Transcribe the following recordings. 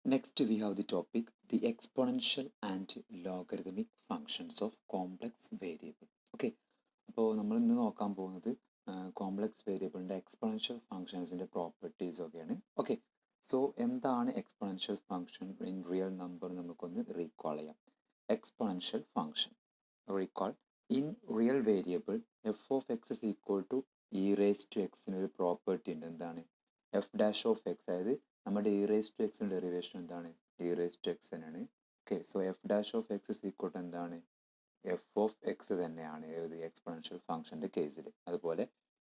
Next, we have the topic the exponential and logarithmic functions of complex variable. Okay, അപ്പോൾ നമ്മൾ ഇന്ന് നോക്കാൻ പോകുന്നത് കോംപ്ലക്സ് വേരിയബിളിൻ്റെ എക്സ്പൊണൻഷ്യൽ ഫങ്ഷൻസിൻ്റെ പ്രോപ്പർട്ടീസ് ഒക്കെയാണ്. ഓക്കെ, സോ എന്താണ് exponential function in real number നമുക്കൊന്ന് റീകോൾ ചെയ്യാം. Exponential function recall in real variable F of X is equal to E raise to എക്സിന് ഒരു പ്രോപ്പർട്ടി ഉണ്ട്. എന്താണ്? എഫ് ഡാഷ് ഓഫ് എക്സ്, അതായത് നമ്മുടെ ഇ റേസ് ടു എക്സിൻ്റെ ഡെറിവേഷൻ എന്താണ്? ഇ റേസ് ടു എക്സ് തന്നെയാണ്. Okay, so F dash of X is equal to എന്താണ്? എഫ് ഓഫ് എക്സ് തന്നെയാണ് ഏത് എക്സ്പൊണൻഷ്യൽ ഫംഗ്ഷൻ്റെ കേസിൽ. അതുപോലെ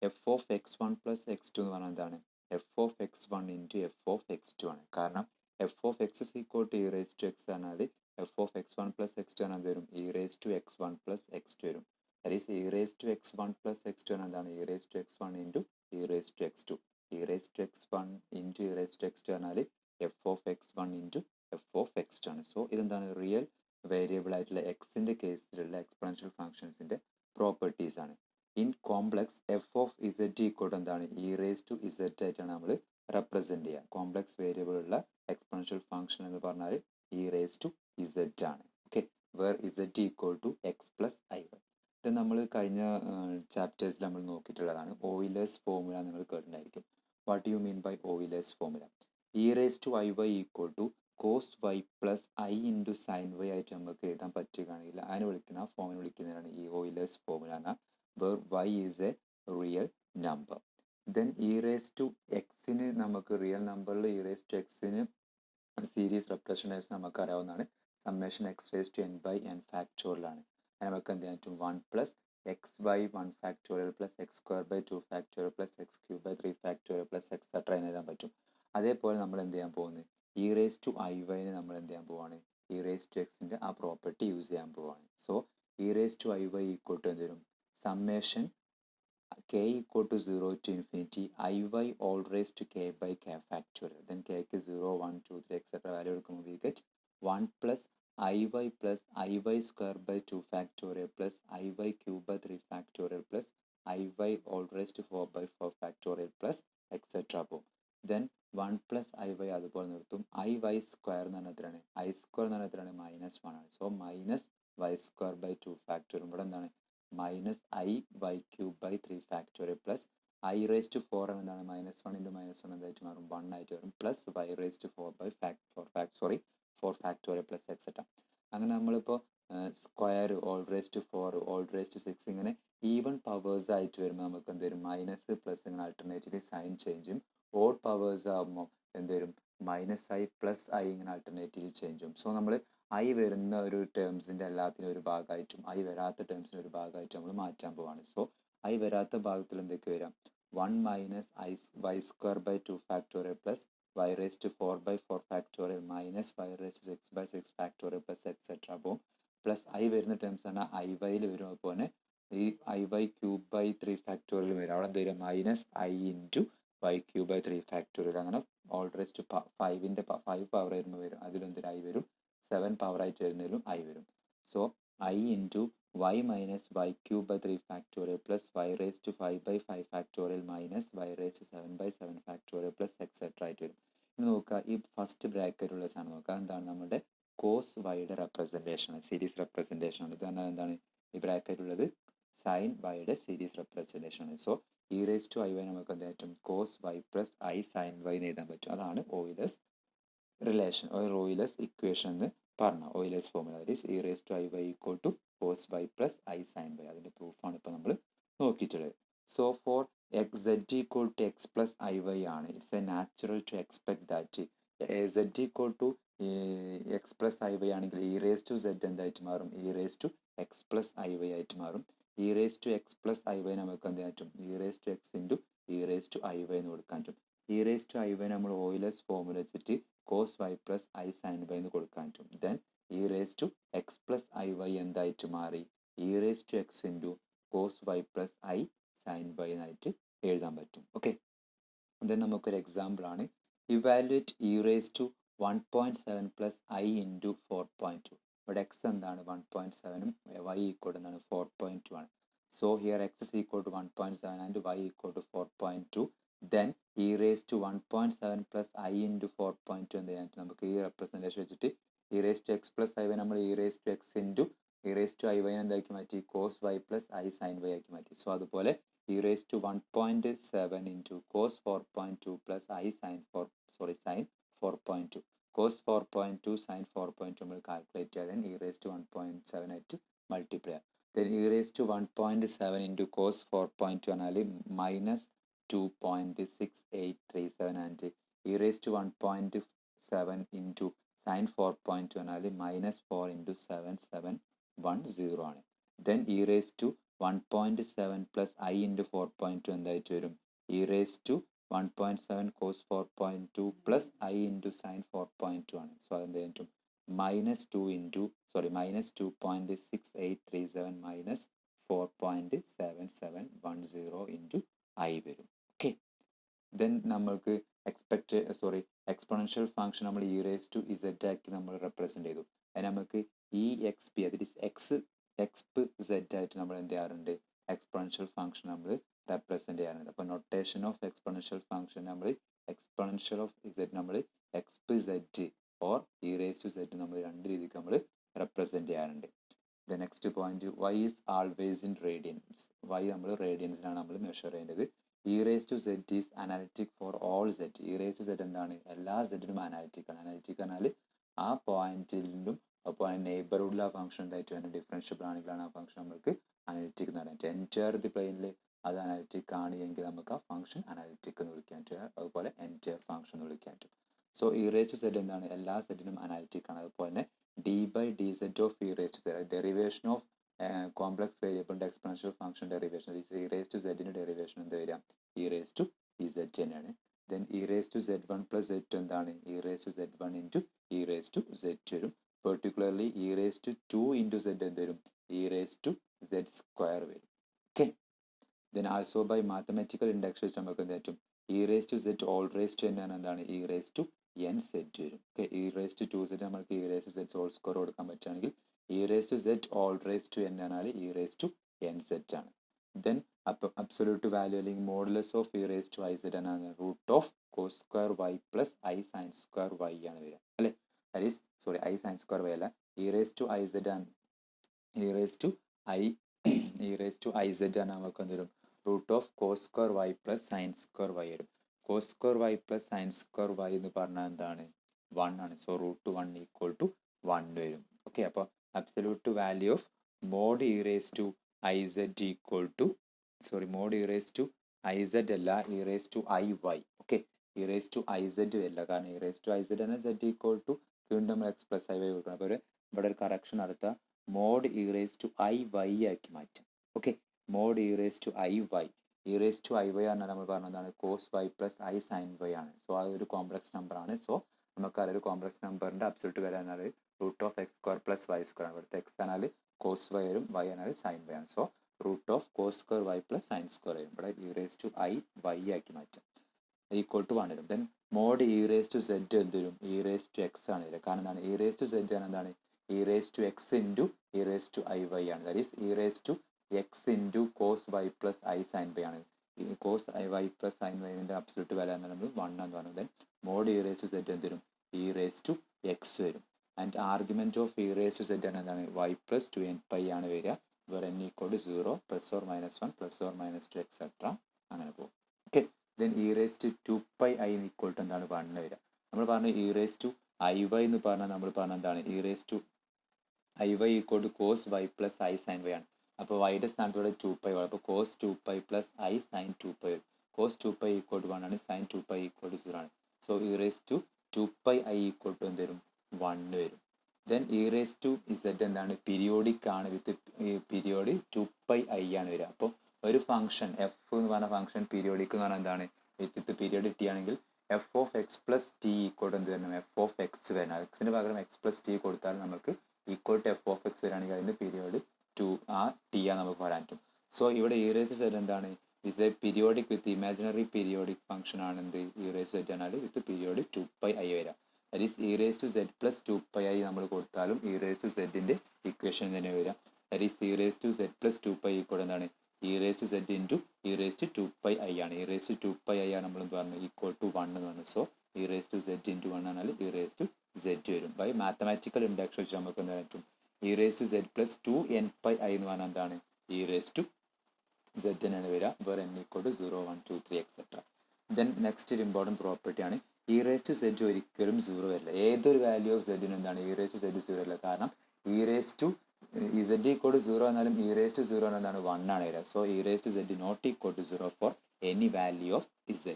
F of X one plus X two എന്ന് പറഞ്ഞാൽ എന്താണ്? F of X one into F of X two ആണ്. കാരണം F of X is equal to E raise to X പറഞ്ഞാൽ F of X one plus X two എന്നാൽ എന്ത് വരും? E raise to x one plus X two വരും. That is E raise to x one plus X two എന്നാൽ എന്താണ്? E raise to x one into e raise to x two. E raise to x one into e raise to x two പറഞ്ഞാൽ F of X one into F of X two ആണ്. So ഇതെന്താണ്? Real variable ആയിട്ടുള്ള എക്സിൻ്റെ കേസിലുള്ള exponential ഫംഗ്ഷൻസിൻ്റെ properties ആണ്. In complex f of z equal to എന്താണ്? E raise to z ആയിട്ടാണ് നമ്മൾ റെപ്രസെൻറ്റ് ചെയ്യുക. കോംപ്ലക്സ് വേരിയബിൾ ഉള്ള എക്സ്പൊണൻഷ്യൽ ഫംഗ്ഷൻ എന്ന് പറഞ്ഞാൽ ഇ റേസ് ടു ഇസഡ് ആണ്. Okay, where z equal to x plus I y. ഇത് നമ്മൾ കഴിഞ്ഞ ചാപ്റ്റേഴ്സിൽ നമ്മൾ നോക്കിയിട്ടുള്ളതാണ്. ഓയിലേഴ്സ് ഫോർമുല നിങ്ങൾ കേട്ടിട്ടുണ്ടായിരിക്കും. What you mean by Euler's formula? E raise to I Y equal to cos Y plus i into sine y ആയിട്ട് നമുക്ക് എഴുതാൻ പറ്റുകയാണെങ്കിൽ അതിനെ വിളിക്കുന്ന ആ ഫോമിനെ വിളിക്കുന്നതാണ് ഈ ഓയിലേഴ്സ് ഫോർമുല എന്ന, where y is a real number. Then E raise to എക്സിന് നമുക്ക് റിയൽ നമ്പറിൽ ഇ റേസ് ടു എക്സിന് സീരീസ് റെപ്രസെൻറ്റേഷൻ നമുക്ക് അറിയാവുന്നതാണ്. Summation x raise to n by n ഫാക്ടോറിയലാണ്. അത് നമുക്ക് എന്ത് ചെയ്യാൻ പറ്റും? 1 plus x by 1 factorial plus x square by 2 factorial plus x cube by 3 factorial plus etcetera എന്ന് എഴുതാൻ പറ്റും. അതേപോലെ നമ്മൾ എന്ത് ചെയ്യാൻ പോകുന്നത്? ഇ റേസ് ടു ഐ വൈന് നമ്മൾ എന്ത് ചെയ്യാൻ പോവാണ്? ഇ റേസ് ടു എക്സിൻ്റെ ആ പ്രോപ്പർട്ടി യൂസ് ചെയ്യാൻ പോവാണ്. So E raise to I Y equal to എന്ത് വരും? Summation k equal to 0 to infinity iy all raised to k by k factorial. Then k is 0, 1, 2, 3, etc. value എടുക്കുമ്പോൾ we get 1 plus iy plus iy square by 2 factorial plus iy cube by 3 factorial plus iy all raised to 4 by 4 factorial plus etc. പോകും. Then 1 plus iy അതുപോലെ നിർത്തും. iy square എന്ന് പറഞ്ഞാൽ എത്രയാണ്? I square എന്ന് പറഞ്ഞാൽ എത്രയാണ്? -1 ആണ്. So minus y square by 2 factorial ഇവിടെ എന്താണ്? Minus I Y cube by 3 factorial plus I raise to 4 എന്താണ്? -1 ഇൻറ്റു -1 എന്തായിട്ട് മാറും? 1 ആയിട്ട് വരും. Plus Y raise to 4 by 4 factorial plus etcetera. അങ്ങനെ നമ്മളിപ്പോൾ square, all raise to 4, all raise to 6 ഇങ്ങനെ ഈവൻ പവേഴ്സ് ആയിട്ട് വരുമ്പോൾ നമുക്ക് എന്ത് വരും? മൈനസ് പ്ലസ് ഇങ്ങനെ ആൾട്ടർനേറ്റീവ്ലി സൈൻ ചേഞ്ചും. ഓഡ് പവേഴ്സ് ആകുമ്പോൾ എന്ത് വരും? മൈനസ് ഐ പ്ലസ് ഐ ഇങ്ങനെ ആൾട്ടർനേറ്റീവ്ലി ചേഞ്ചും. സോ നമ്മൾ ഐ വരുന്ന ഒരു ടേംസിൻ്റെ എല്ലാത്തിനും ഒരു ഭാഗമായിട്ടും ഐ വരാത്ത ടേംസിൻ്റെ ഒരു ഭാഗമായിട്ടും നമ്മൾ മാറ്റാൻ പോവാണ്. സോ ഐ വരാത്ത ഭാഗത്തിൽ എന്തൊക്കെ വരാം? 1 minus I Y square by 2 factorial plus Y raise to 4 by 4 factorial minus Y raise to 6 by 6 factorial plus etcetera പോകും. പ്ലസ് ഐ വരുന്ന ടേംസ് ആണ് ഐ വൈയിൽ വരും. അതുപോലെ ഈ I Y cube by 3 factorial വരും. അവിടെ എന്ത് വരും? Minus I into Y cube by 3 factorial. അങ്ങനെ ഓൾ റേസ് ടു 5ൻ്റെ 5 പവർ വരുമ്പോൾ വരും. അതിലെന്തൊരു ഐ വരും? 7 പവർ ആയിട്ട് വരുന്നതിലും ഐ വരും. So I into Y minus Y cube by 3 factorial plus Y raise to 5 by 5 factorial minus Y raise to 7 by 7 factorial plus etcetera ആയിട്ട് വരും. ഇനി നോക്കുക, ഈ ഫസ്റ്റ് ബ്രാക്കറ്റുള്ള സാധനം നോക്കുക. എന്താണ്? നമ്മുടെ കോസ് വൈയുടെ റെപ്രസെൻറ്റേഷൻ, സീരീസ് റെപ്രസെൻറ്റേഷൻ ആണ്. ഇത് പറഞ്ഞാൽ എന്താണ്? ഈ ബ്രാക്കറ്റുള്ളത് സൈൻ വൈയുടെ സീരീസ് റെപ്രസെൻറ്റേഷൻ ആണ്. So E raise to I Y നമുക്ക് എന്ത് പറ്റും? Cos Y plus I sine y എന്ന് എഴുതാൻ പറ്റും. അതാണ് ഓയിലേഴ്സ് റിലേഷൻ ഓയിലേഴ്സ് ഇക്വേഷൻ എന്ന് പറഞ്ഞ Euler's formula. That is E raise to I Y equal to cos Y plus I sign y. അതിൻ്റെ പ്രൂഫാണ് ഇപ്പോൾ നമ്മൾ നോക്കിയിട്ടുള്ളത്. So for x z equal to x plus I Y ആണ്. It's a natural to expect that z equal to x plus I y ആണെങ്കിൽ E raise to z എന്തായിട്ട് മാറും? E raise to x plus I y ആയിട്ട് മാറും. E raise to x plus I Y നമുക്ക് എന്ത് പറ്റും? E raise to X into e raise to I Y എന്ന് കൊടുക്കാൻ പറ്റും. E raise to I y നമ്മൾ ഓയിലേഴ്സ് ഫോർമുല വെച്ചിട്ട് cos Y plus I sine y എന്ന് കൊടുക്കാൻ പറ്റും. Then E raise to x plus I y എന്തായിട്ട് മാറി? E raise to X into cos Y plus I sign y എന്നായിട്ട് എഴുതാൻ പറ്റും. ഓക്കെ, ദെൻ നമുക്കൊരു എക്സാമ്പിൾ ആണ്. Evaluate e raise to 1.7 plus i into 4.2. ഇവിടെ എക്സ് എന്താണ്? 1.7ഉം വൈ ഈക്വൽ എന്താണ്? 4.2 ആണ്. So here x is equal to 1.7 and Y equal to 4.2. Then E raise to 1.7 plus i into 4.2 എന്ത് ചെയ്യാൻ നമുക്ക് ഈ റെപ്രസെൻറ്റേഷൻ വെച്ചിട്ട് e raise to x plus I y നമ്മൾ e raise to X into e raise to I y എന്താക്കി മാറ്റി cos Y plus I sign y ആക്കി മാറ്റി. സോ അതുപോലെ e raise to 1.7 into cos 4.2 plus I sign sign 4.2 cos 4.2 sign 4.2 നമ്മൾ calculate ചെയ്യാൻ E raise to 1.7 ആയിട്ട് multiply ചെയ്യാം. Then E raise to 1.7 into cos 4.2 പറഞ്ഞാൽ minus 2.6837 and E raise to 1.7 into sine 4.2 പറഞ്ഞാൽ minus 4 into 7710 ആണ്. Then E raise to 1.7 plus i into 4.2 എന്തായിട്ട് വരും e raise to 1.7 cos 4.2 plus i into sine 4.2 ആണ്. So അതെന്തായിട്ടും minus 2.6837 minus 4.7710 into i വരും. Okay, then നമ്മൾക്ക് exponential function നമ്മൾ e raise to Z ആക്കി നമ്മൾ റെപ്രസെൻറ്റ് ചെയ്തു. അതിന് നമുക്ക് ഇ എക്സ് പി അതിൽ എക്സ് സെഡ് ആയിട്ട് നമ്മൾ എന്ത് ചെയ്യാറുണ്ട് എക്സ്പൊണൻഷ്യൽ ഫംഗ്ഷൻ നമ്മൾ റെപ്രസെൻറ്റ് ചെയ്യാറുണ്ട്. അപ്പോൾ നൊട്ടേഷൻ ഓഫ് എക്സ്പൊണൻഷ്യൽ ഫംഗ്ഷൻ നമ്മൾ എക്സ്പൊണൻഷ്യൽ ഓഫ് ഇസെഡ് നമ്മൾ X Z or E raise to Z നമ്മൾ രണ്ട് രീതിക്ക് നമ്മൾ റെപ്രസെൻറ്റ് ചെയ്യാറുണ്ട്. The next point Y is always in radians. Y നമ്മൾ റേഡിയൻസിലാണ് നമ്മൾ മെഷർ ചെയ്യേണ്ടത്. E raise to Z is analytic for all Z. E raise to Z എന്താണ് എല്ലാ സെഡിനും അനാലിറ്റിക് ആണ്. അനാലിറ്റിക് പറഞ്ഞാൽ ആ പോയിന്റിലും അപ്പോൾ നെയ്ബർഹുഡിൽ ആ ഫംഗ്ഷൻ എന്തായിട്ട് വരുന്നത് ഡിഫറൻഷ്യബിൾ ആണെങ്കിലാണ് ആ ഫംഗ്ഷൻ നമുക്ക് അനാലിറ്റിക് എന്ന് പറയാൻ പറ്റും. എൻറ്റയർ ദി പ്ലെയിനിൽ അത് അനാലിറ്റിക് ആണ് എങ്കിൽ നമുക്ക് ആ ഫംഗ്ഷൻ അനാലിറ്റിക് എന്ന് വിളിക്കാൻ പറ്റും. അതുപോലെ എൻറ്റയർ ഫംഗ്ഷൻ എന്ന് വിളിക്കാൻ പറ്റും. So E raise to Z എന്താണ് എല്ലാ സെഡിനും അനാലിറ്റിക് ആണ്. അതുപോലെ തന്നെ d by d z of e raise to z derivation of complex വേരിയബിളിൻ്റെ exponential function derivation e raise to സെഡിൻ്റെ ഡെറിവേഷൻ എന്ത് വരിക e raise to e z തന്നെയാണ്. Then E raise to z one plus z two എന്താണ് E raise to z one into e raise to Z വരും. Particularly e raise to 2 into z എന്ത് വരും e raise to z square വരും. Okay, then also by mathematical induction നമുക്ക് എന്ത് പറ്റും E raise to z whole raise to എന്നാണ് എന്താണ് E raise to n z വരും. Okay, e raise to 2 z നമുക്ക് e raise to z whole square കൊടുക്കാൻ പറ്റുകയാണെങ്കിൽ e raise to z whole raise to n എന്നാൽ e raise to n z ആണ്. Then അപ്പോൾ absolute value അല്ലെങ്കിൽ modulus of e raise to i z എന്നാണ് root of cos square Y plus I sine square y ആണ് വരിക അല്ലേ. That is i sine square y അല്ല e raise to i z ആണ് E raise to i z ആണ് നമുക്ക് എന്ത് വരും root of cos square Y plus sine square y വരും. Cos square Y plus sine square y എന്ന് പറഞ്ഞാൽ എന്താണ് 1 ആണ്. സോ റൂട്ട് 1 ഈക്വൽ ടു 1 വരും. ഓക്കെ, അപ്പോൾ absolute value of mod E raise to i z equal to mod E raise to i z അല്ല e raise to I y. Okay, e raise to i z വരില്ല കാരണം E raise to i z ആണ് z equal to വീണ്ടും നമ്മൾ x plus I Y കൊടുക്കണം. അപ്പോൾ ഇവിടെ ഒരു കറക്ഷൻ നടത്തുക mod E raise to I Y ആക്കി മാറ്റാം. Okay, mod E raise to I Y പറഞ്ഞാൽ നമ്മൾ പറഞ്ഞതാണ് cos Y plus I sine y ആണ്. സോ അതൊരു കോംപ്ലക്സ് നമ്പർ ആണ്. സോ നമുക്ക് അതൊരു കോംപ്ലക്സ് നമ്പറിൻ്റെ അബ്സൊല്യൂട്ട് വാല്യൂ എന്നാൽ root of X square plus Y square ആണ്. ഇവിടുത്തെ എക്സ് എന്നാൽ കോസ് വൈ വരും, വൈ എന്നാൽ സൈൻ വൈ ആണ്. So root of cos square Y plus sine square വരും. ഇവിടെ E raise to I Y ആക്കി മാറ്റാം ഈക്വൽ ടു 1 വരും. Then mod E raise to Z എന്ത് വരും ഇ റേസ് ടു എക്സ് ആണ് വരിക. കാരണം എന്താണ് ഇ റേസ് ടു സെഡ് ആണ് എന്താണ് E raise to X into e raise to I Y ആണ്. That is E raise to X into cos Y plus I sine y ആണ്. ഈ cos i y plus sine വൈൻ്റെ absolute value എന്നാൽ നമ്മൾ 1 എന്ന് പറഞ്ഞു. Then mod E raise to Z എന്ത് വരും ഇ റേസ് ടു എക്സ് വരും. And argument of e raise to z ആണ് എന്താണ് വൈ പ്ലസ് 2n പൈ ആണ് വരിക. വേറെ n equal to 0 plus or minus 1 plus or minus 2 etcetera അങ്ങനെ പോകും. Okay, then E raise to 2 pi I equal to എന്താണ് 1 വരിക. നമ്മൾ പറഞ്ഞു E raise to I Y എന്ന് പറഞ്ഞാൽ നമ്മൾ പറഞ്ഞ എന്താണ് E raise to I Y equal to cos Y plus I sine y ആണ്. അപ്പോൾ വൈയുടെ സ്ഥാനത്തോടെ 2 പൈ വരും. അപ്പോൾ cos 2 pi plus I sign 2 pi വരും. കോസ് 2 പൈ ഈക്വൽ ടു 1 ആണ്, സൈൻ 2 പൈ ഈക്വൽ ടു 0 ആണ്. So E raise to 2 pi I equal to എന്ത് വരും 1 വരും. Then E raise to Z എന്താണ് പീരിയോഡിക് ആണ് വിത്ത് പീരിയോഡ് 2 പൈ ഐ ആണ് വരിക. അപ്പോൾ ഒരു ഫംഗ്ഷൻ എഫ് എന്ന് പറഞ്ഞ ഫംഗ്ഷൻ പീരിയോഡിക് എന്ന് പറഞ്ഞാൽ എന്താണ് വിത്ത് പീരിയോഡ് ടി ആണെങ്കിൽ F of X plus T equal to എന്ത് വരണം എഫ് ഓഫ് എക്സ് വരണം. എക്സിന് പകരം എക്സ് പ്ലസ് ടി കൊടുത്താൽ നമുക്ക് equal to F of X വരികയാണെങ്കിൽ അതിൻ്റെ പീരിയോഡ് 2 ആ ടി ആ നമുക്ക് പറയാൻ പറ്റും. സോ ഇവിടെ ഇ റേസ് ടു സെഡ് എന്താണ് is a periodic with imaginary periodic function ആണ് എന്ത് ഇ റേസ് ടു സെഡ് എന്നാൽ വിത്ത് പീരിയോഡ് 2 പൈ ഐ വരാം. That is E raise to Z plus 2 pi i നമ്മൾ കൊടുത്താലും ഇ റേസ് ടു സെഡിൻ്റെ equation തന്നെ വരാം. That is E raise to Z plus 2 pi equal എന്താണ് E raise to Z into e raise to 2πi ആണ്. E raise to 2πi ആണ് നമ്മൾ എന്ത് പറഞ്ഞു ഈക്വൽ ടു 1 എന്ന് പറഞ്ഞു. So E raise to Z into 1 ആണെങ്കിൽ ഇ റേസ് ടു സെഡ് വരും. ബൈ മാത്തമാറ്റിക്കൽ ഇൻഡക്ഷൻ വെച്ച് നമുക്ക് എന്താ പറ്റും E raise to Z plus 2nπi എന്ന് പറഞ്ഞാൽ എന്താണ് ഇ റേസ് ടു സെഡ് തന്നെയാണ് വരിക. വേറെ n ഈക്വൽ ടു 0 1 2 3 എക്സെട്ര. ദെൻ നെക്സ്റ്റ് ഒരു ഇമ്പോർട്ടൻറ്റ് പ്രോപ്പർട്ടി ആണ് ഇ റേസ് ടു സെഡ് ഒരിക്കലും 0 വരില്ല. ഏതൊരു വാല്യൂ ഓഫ് സെഡിന് എന്താണ് ഇ റേസ് ടു സെഡ് 0 വരില്ല. കാരണം E raise to z equal to 0 എന്നാലും ഇ റേസ് ടു 0 എന്താണ് 1 ആണ് വരിക. So E raise to Z not equal to 0 for any value of z.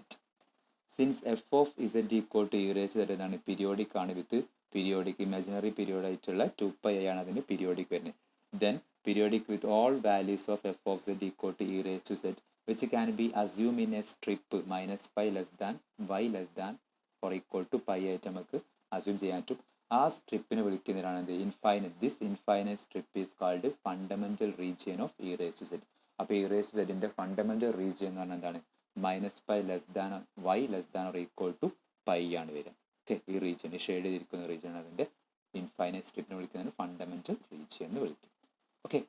Since F of z equal to E raise to Z എന്താണ് periodic ആണ് with periodic imaginary period ആയിട്ടുള്ള 2πi ആണ് അതിന് periodic വരുന്നത്. Then periodic with all values of F of z equal to E raise to Z which can be assumed in a strip minus pi less than y less than or equal to pi ആയിട്ട് നമുക്ക് assume ചെയ്യാൻ പറ്റും. ആ സ്ട്രിപ്പിനെ വിളിക്കുന്നതാണ് എന്ത് infinite. This infinite strip is called fundamental region of e raise to z. അപ്പോൾ e raise to സെഡിന്റെ ഫണ്ടമെന്റൽ റീജിയൻ എന്ന് പറഞ്ഞാൽ എന്താണ് minus pi less than y less than or equal to pi ആണ് വരിക. ഓക്കെ, ഈ റീജിയൻ ഷെയ്ഡ് ചെയ്തിരിക്കുന്ന region അതിന്റെ ഇൻഫൈനൈറ്റ് സ്ട്രിപ്പിനെ വിളിക്കുന്നതാണ് ഫണ്ടമെന്റൽ റീജിയൻ എന്ന് വിളിക്കും. ഓക്കെ,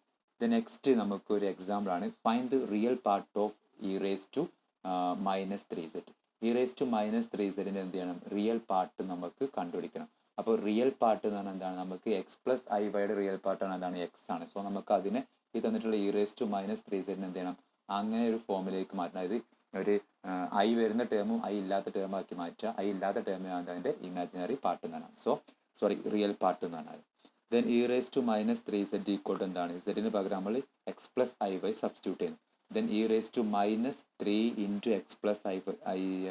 നെക്സ്റ്റ് നമുക്ക് ഒരു എക്സാമ്പിൾ ആണ് find the real part of e raise to minus 3z. E raise to minus 3zന്റെ എന്ത് ചെയ്യണം റിയൽ പാർട്ട് നമുക്ക് കണ്ടുപിടിക്കണം. അപ്പോൾ റിയൽ പാർട്ട് എന്ന് പറഞ്ഞാൽ എന്താണ് നമുക്ക് എക്സ് പ്ലസ് ഐ വൈയുടെ റിയൽ പാർട്ടാണ് എന്താണ് എക്സ് ആണ്. സോ നമുക്ക് അതിനെ ഈ തന്നിട്ടുള്ള E raise to minus 3z എന്ത് ചെയ്യണം അങ്ങനെ ഒരു ഫോമിലേക്ക് മാറ്റണം. അതായത് ഒരു ഐ വരുന്ന ടേമും ഐ ഇല്ലാത്ത ടേമും ആക്കി മാറ്റുക. ഐ ഇല്ലാത്ത ടേമാണ് അതിൻ്റെ ഇമാജിനറി പാർട്ട് എന്നാണ്. റിയൽ പാർട്ട് എന്നാണ്. Then E raise to minus 3z equal to എന്താണ് സെഡിന് പകരം നമ്മൾ x plus I y substitute ചെയ്യുന്നു. Then E raise to minus 3 into x plus I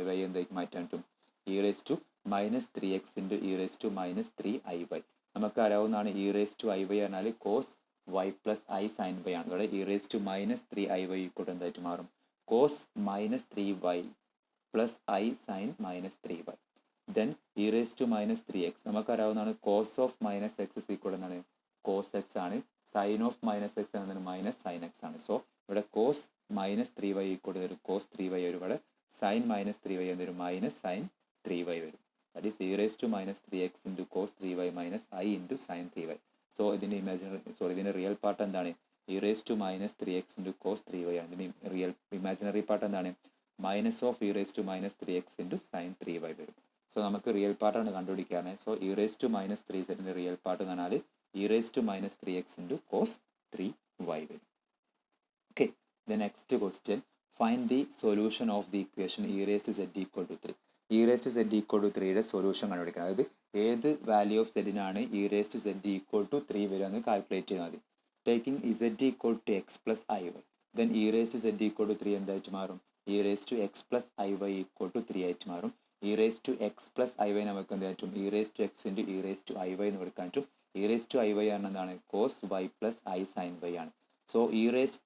y എന്തായിരിക്കും മാറ്റാൻ പറ്റും E raise to minus 3x into e raise to minus 3iy. നമുക്ക് അറിയാവുന്നതാണ് e raise to I Y പറഞ്ഞാൽ cos Y plus I sine y ആണ്. ഇവിടെ E raise to minus 3iy equal to എന്തായിട്ട് മാറും cos minus 3y plus I sine minus 3y. Then E raise to minus 3x നമുക്കറിയാവുന്നതാണ് cos of minus x equal എന്നാണ് cos x ആണ്. Sine of minus x എന്നതാണ് minus sine x ആണ്. So ഇവിടെ cos minus 3y equal to വരും cos 3y വരും. ഇവിടെ sign minus 3y എന്നൊരു മൈനസ് സൈൻ 3y വരും. That is E raise to minus 3x into cos 3y minus I into sine 3y. So ഇതിൻ്റെ ഇതിൻ്റെ real part എന്താണ് E raise to minus 3x into cos 3y ആണ്. ഇതിൻ്റെ imaginary part എന്താണ് minus of e raise to minus 3x into sine 3y വരും. So നമുക്ക് real പാർട്ടാണ് കണ്ടുപിടിക്കാറ്. So E raise to minus 3zന്റെ റിയൽ പാർട്ട് എന്ന് പറഞ്ഞാൽ e raise to minus 3x into cos 3y വരും. Okay, the next question find the solution of the equation e raise to z equal to 3. E raise to z equal to 3യുടെ solution കണ്ടുപിടിക്കണം. അതായത് ഏത് value of സെഡിനാണ് e raise to z equal to 3 വരിക എന്ന് calculate ചെയ്താൽ മതി. Taking z equal to x plus I y. Then E raise to z equal to 3 എന്തായിട്ട് മാറും e raise to x plus I Y equal to 3 ആയിട്ട് മാറും. E raise to x plus I Y നമുക്ക് എന്ത് പറ്റും E raise to X into e raise to I Y എന്ന് കൊടുക്കാൻ പറ്റും. E raise to I Y ആണ് എന്താണ് cos Y plus I sine y ആണ്. So E raise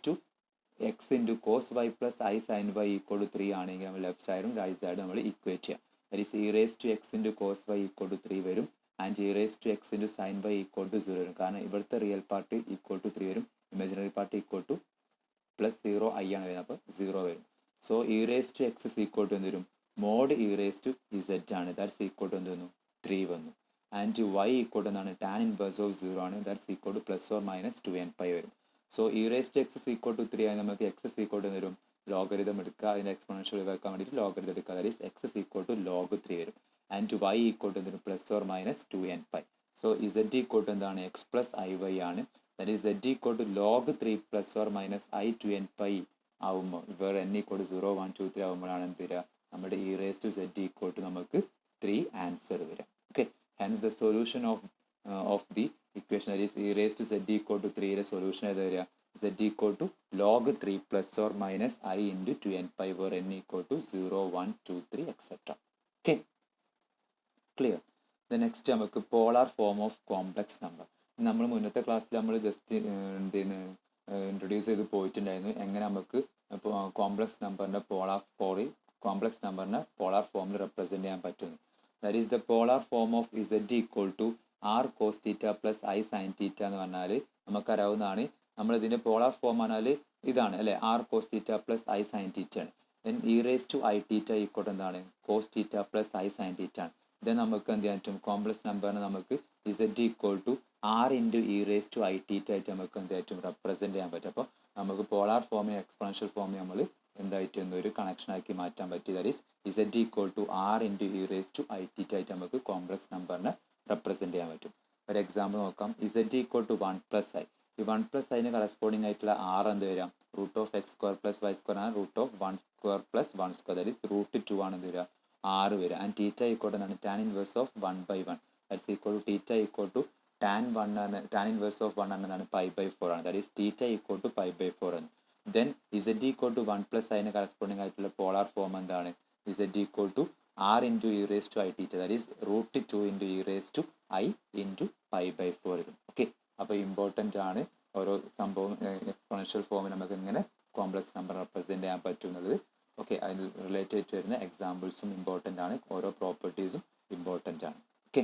to X into cos Y plus I sine y equal to 3 ആണെങ്കിൽ നമ്മൾ left സൈഡും right സൈഡും നമ്മൾ ഇക്വേറ്റ് ചെയ്യാം. That is E raise to X into cos Y equal to 3 വരും and E raise to X into sine Y equal to 0 വരും. കാരണം ഇവിടുത്തെ റിയൽ പാർട്ട് ഈക്വൽ ടു 3 വരും, imaginary part equal to plus 0 I ആണ് വരുന്നത്, അപ്പോൾ 0 വരും. So E raise to X equal to എന്ത് വരും mod E raise to Z ആണ്. ദാറ്റ്സ് ഈക്വൽ ടു എന്ത് വന്നു 3 വന്നു. ആൻഡ് വൈ ഈക്വൽ ടു എന്താണ് ടാൻ ഇൻവേഴ്സ് ഓഫ് 0 ആണ്. That's equal to plus or minus 2nπ വരും. So E raise to X equal to 3 ആയി നമുക്ക് എക്സ് ഈക്വൽ ടു വരും ലോഗരിതം എടുക്കുക, അതിൻ്റെ എക്സ്പോണൻഷ്യൽ ഒഴിവാക്കാൻ വേണ്ടിയിട്ട് ലോഗരിതം എടുക്കുക. That is X equal to log 3 വരും. ആൻഡ് വൈ ഈക്വൽ ടു എന്തിനും plus or minus 2nπ. So Z equal to എന്താണ് എക്സ് പ്ലസ് ഐ വൈ ആണ്. That is Z equal to log 3 plus or minus I 2nπ ആവുമ്പോൾ വേറെ n equal to 0 1 2 3 ആവുമ്പോഴാണ് എന്ത് വരിക നമ്മുടെ E raise to z equal to നമുക്ക് 3 answer വരാം. Okay, hence the solution of the equation that is E raise to z equal to 3യുടെ solution ഏത് വരിക z equal to log 3 plus or minus I into 2nπ where n equal to 0 1 2 3 etcetera. Okay, clear. The next നമുക്ക് polar form of complex number. നമ്മൾ മുന്നത്തെ ക്ലാസ്സിൽ നമ്മൾ just introduce ചെയ്ത് പോയിട്ടുണ്ടായിരുന്നു എങ്ങനെ നമുക്ക് കോംപ്ലക്സ് നമ്പറിൻ്റെ പോളാർ ഫോമിൽ റെപ്രസെൻറ്റ് ചെയ്യാൻ പറ്റുന്നു. That is the polar form of z equal to r cos theta plus I sin theta എന്ന് പറഞ്ഞാൽ നമുക്കറിയാവുന്നതാണ്. നമ്മളിതിൻ്റെ പോളാർ ഫോം പറഞ്ഞാൽ ഇതാണ് അല്ലേ, r cos theta plus I sin theta ആണ്. Then E raise to i theta equal to എന്താണ് cos theta plus I sin theta ആണ്. ദെൻ നമുക്ക് എന്ത് ചെയ്യാൻ പറ്റും കോംപ്ലക്സ് നമ്പറിന് നമുക്ക് z equal to r into e raise to i theta ആയിട്ട് നമുക്ക് എന്ത് പറ്റും റെപ്രസെൻറ്റ് ചെയ്യാൻ പറ്റും. അപ്പോൾ നമുക്ക് പോളാർ ഫോമിൽ എക്സ്പോണൻഷ്യൽ ഫോമിൽ നമ്മൾ എന്തായിട്ട് ഒരു കണക്ഷൻ ആക്കി മാറ്റാൻ പറ്റി. That is z equal to r into e raise to i theta ആയിട്ട് നമുക്ക് കോംപ്ലക്സ് നമ്പറിനെ റെപ്രസെൻറ്റ് ചെയ്യാൻ പറ്റും. ഒരു എക്സാമ്പിൾ നോക്കാം. Z equal to 1+i. ഈ 1+iന് കറസ്പോണ്ടിങ് ആയിട്ടുള്ള ആർ എന്ത് വരാം? Root of X square plus Y square ആണ്. Root of 1 square plus 1 square that is √2 ആണ് എന്ത് വരിക? 6 വരിക. And theta equal to tan inverse of 1/1 that is equal to theta equal to tan inverse of 1 എന്നതാണ് π/4 ആണ്. That is theta equal to π/4 ആണ്. Then z equal to 1+iന് corresponding ആയിട്ടുള്ള polar form എന്താണ്? Z equal to r into e raise to i theta that is √2 into e raise to i into π/4 വരും. Okay, അപ്പോൾ important ആണ് ഓരോ സംഭവം exponential ഫോമിൽ നമുക്ക് എങ്ങനെ കോംപ്ലക്സ് നമ്പർ റെപ്രസെൻറ്റ് ചെയ്യാൻ പറ്റുന്നത്. ഓക്കെ, അതിന് റിലേറ്റഡ് വരുന്ന എക്സാമ്പിൾസും ഇമ്പോർട്ടൻ്റ് ആണ്, ഓരോ പ്രോപ്പർട്ടീസും ഇമ്പോർട്ടൻ്റ് ആണ്. ഓക്കെ.